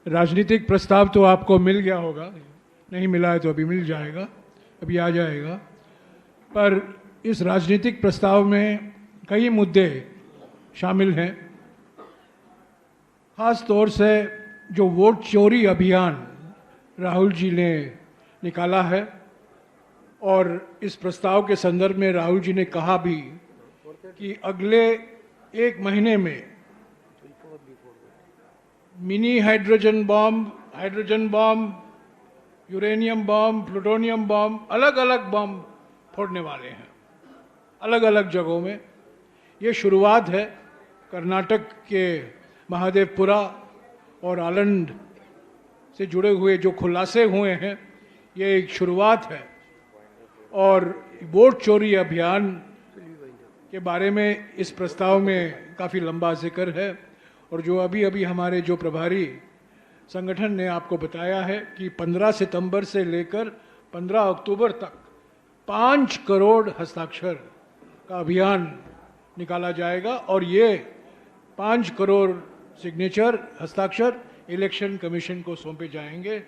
राजनीतिक प्रस्ताव तो आपको मिल गया होगा, नहीं मिला है तो अभी मिल जाएगा, अभी आ जाएगा। पर इस राजनीतिक प्रस्ताव में कई मुद्दे शामिल हैं। खास तौर से जो वोट चोरी अभियान राहुल जी ने निकाला है, और इस प्रस्ताव के संदर्भ में राहुल जी ने कहा भी कि अगले 1 महीने में mini hydrogen bomb, uranium bomb, plutonium bomb, अलग अलग बॉम्ब फोड़ने वाले हैं अलग अलग जगहों में। ये शुरुआत है। कर्नाटक के महादेवपुरा और आलंद से जुड़े हुए जो खुलासे हुए हैं, ये एक शुरुआत है। और वोट चोरी अभियान के बारे में इस प्रस्ताव में काफ़ी लंबा जिक्र है। और जो अभी अभी हमारे जो प्रभारी संगठन ने आपको बताया है कि 15 सितंबर से लेकर 15 अक्टूबर तक 5 करोड़ हस्ताक्षर का अभियान निकाला जाएगा। और ये 5 करोड़ सिग्नेचर हस्ताक्षर इलेक्शन कमीशन को सौंपे जाएंगे।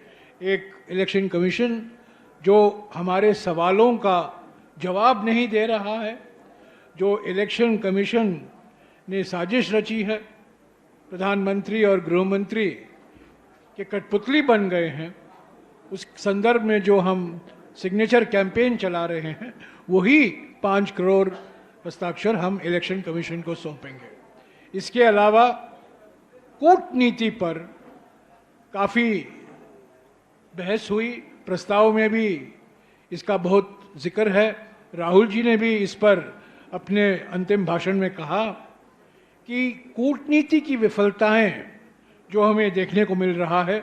एक इलेक्शन कमीशन जो हमारे सवालों का जवाब नहीं दे रहा है, जो इलेक्शन कमीशन ने साजिश रची है, प्रधानमंत्री और गृह मंत्री के कठपुतली बन गए हैं, उस संदर्भ में जो हम सिग्नेचर कैंपेन चला रहे हैं, वही 5 करोड़ हस्ताक्षर हम इलेक्शन कमीशन को सौंपेंगे। इसके अलावा कूटनीति पर काफ़ी बहस हुई, प्रस्ताव में भी इसका बहुत जिक्र है। राहुल जी ने भी इस पर अपने अंतिम भाषण में कहा कि कूटनीति की विफलताएं जो हमें देखने को मिल रहा है,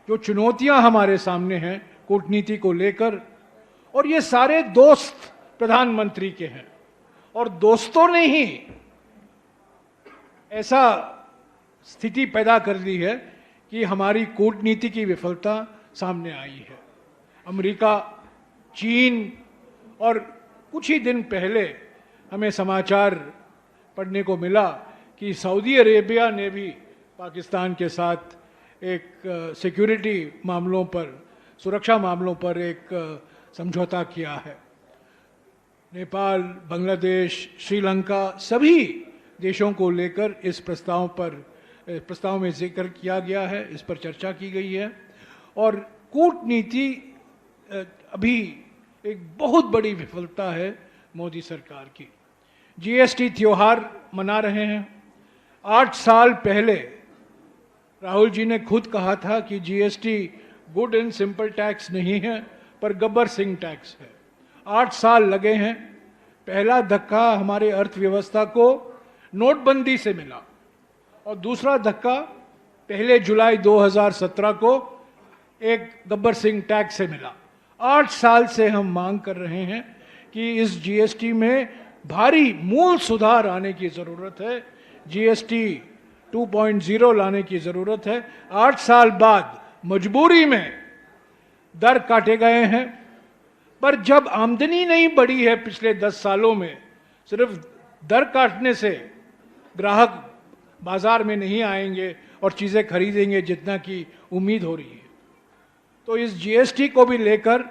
जो चुनौतियां हमारे सामने हैं कूटनीति को लेकर, और ये सारे दोस्त प्रधानमंत्री के हैं, और दोस्तों ने ही ऐसा स्थिति पैदा कर दी है कि हमारी कूटनीति की विफलता सामने आई है। अमेरिका, चीन, और कुछ ही दिन पहले हमें समाचार पढ़ने को मिला कि सऊदी अरेबिया ने भी पाकिस्तान के साथ एक सिक्योरिटी मामलों पर, सुरक्षा मामलों पर एक समझौता किया है। नेपाल, बांग्लादेश, श्रीलंका, सभी देशों को लेकर इस प्रस्ताव में जिक्र किया गया है, इस पर चर्चा की गई है। और कूटनीति अभी एक बहुत बड़ी विफलता है मोदी सरकार की। जीएसटी त्योहार मना रहे हैं। 8 साल पहले राहुल जी ने खुद कहा था कि GST good and simple tax नहीं है, पर गब्बर सिंह टैक्स है। 8 साल लगे हैं। पहला धक्का हमारे अर्थव्यवस्था को नोटबंदी से मिला, और दूसरा धक्का 1 जुलाई 2017 को एक गब्बर सिंह टैक्स से मिला। 8 साल से हम मांग कर रहे हैं कि इस जीएसटी में भारी मूल सुधार आने की ज़रूरत है, जीएसटी 2.0 लाने की ज़रूरत है। 8 साल बाद मजबूरी में दर काटे गए हैं। पर जब आमदनी नहीं बढ़ी है पिछले 10 सालों में, सिर्फ दर काटने से ग्राहक बाजार में नहीं आएंगे और चीज़ें खरीदेंगे जितना की उम्मीद हो रही है। तो इस जीएसटी को भी लेकर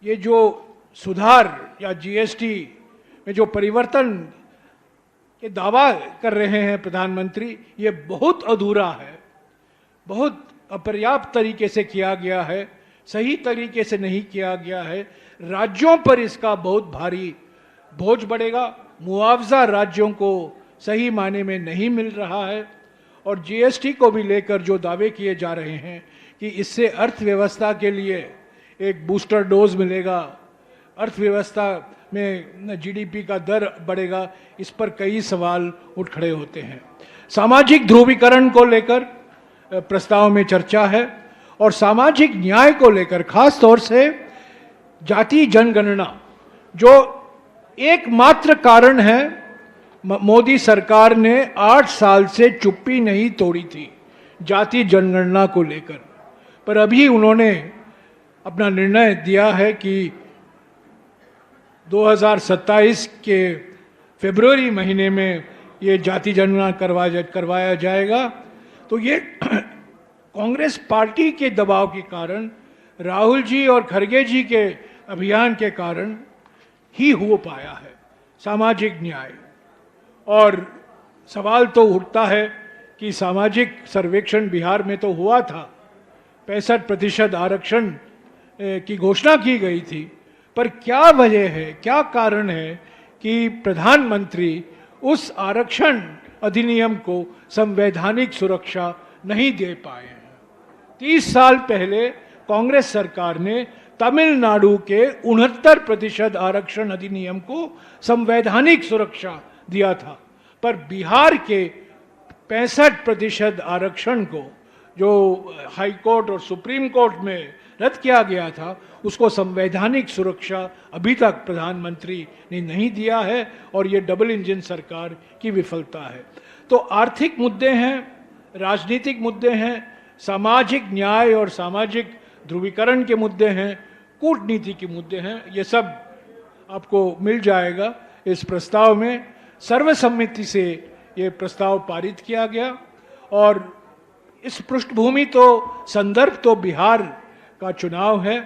ये जो सुधार या जीएसटी में जो परिवर्तन के दावा कर रहे हैं प्रधानमंत्री, ये बहुत अधूरा है, बहुत अपर्याप्त तरीके से किया गया है, सही तरीके से नहीं किया गया है। राज्यों पर इसका बहुत भारी बोझ बढ़ेगा। मुआवजा राज्यों को सही मायने में नहीं मिल रहा है। और जीएसटी को भी लेकर जो दावे किए जा रहे हैं कि इससे अर्थव्यवस्था के लिए एक बूस्टर डोज मिलेगा, अर्थव्यवस्था में जीडीपी का दर बढ़ेगा, इस पर कई सवाल उठ खड़े होते हैं। सामाजिक ध्रुवीकरण को लेकर प्रस्ताव में चर्चा है, और सामाजिक न्याय को लेकर खास तौर से जाति जनगणना जो एकमात्र कारण है। मोदी सरकार ने 8 साल से चुप्पी नहीं तोड़ी थी जाति जनगणना को लेकर, पर अभी उन्होंने अपना निर्णय दिया है कि 2027 के फरवरी महीने में ये जाति जनगणना करवाया जाएगा। तो ये कांग्रेस पार्टी के दबाव के कारण, राहुल जी और खड़गे जी के अभियान के कारण ही हो पाया है सामाजिक न्याय। और सवाल तो उठता है कि सामाजिक सर्वेक्षण बिहार में तो हुआ था, 65% आरक्षण की घोषणा की गई थी, पर क्या वजह है, क्या कारण है कि प्रधानमंत्री उस आरक्षण अधिनियम को संवैधानिक सुरक्षा नहीं दे पाए हैं। 30 साल पहले कांग्रेस सरकार ने तमिलनाडु के 69% आरक्षण अधिनियम को संवैधानिक सुरक्षा दिया था, पर बिहार के 65% आरक्षण को जो हाई कोर्ट और सुप्रीम कोर्ट में रद्द किया गया था, उसको संवैधानिक सुरक्षा अभी तक प्रधानमंत्री ने नहीं दिया है, और ये डबल इंजन सरकार की विफलता है। तो आर्थिक मुद्दे हैं, राजनीतिक मुद्दे हैं, सामाजिक न्याय और सामाजिक ध्रुवीकरण के मुद्दे हैं, कूटनीति के मुद्दे हैं, ये सब आपको मिल जाएगा इस प्रस्ताव में। सर्वसम्मति से ये प्रस्ताव पारित किया गया, और इस पृष्ठभूमि तो संदर्भ तो बिहार का चुनाव है,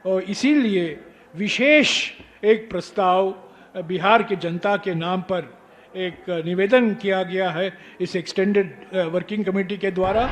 और इसीलिए विशेष एक प्रस्ताव बिहार की जनता के नाम पर एक निवेदन किया गया है इस एक्सटेंडेड वर्किंग कमेटी के द्वारा।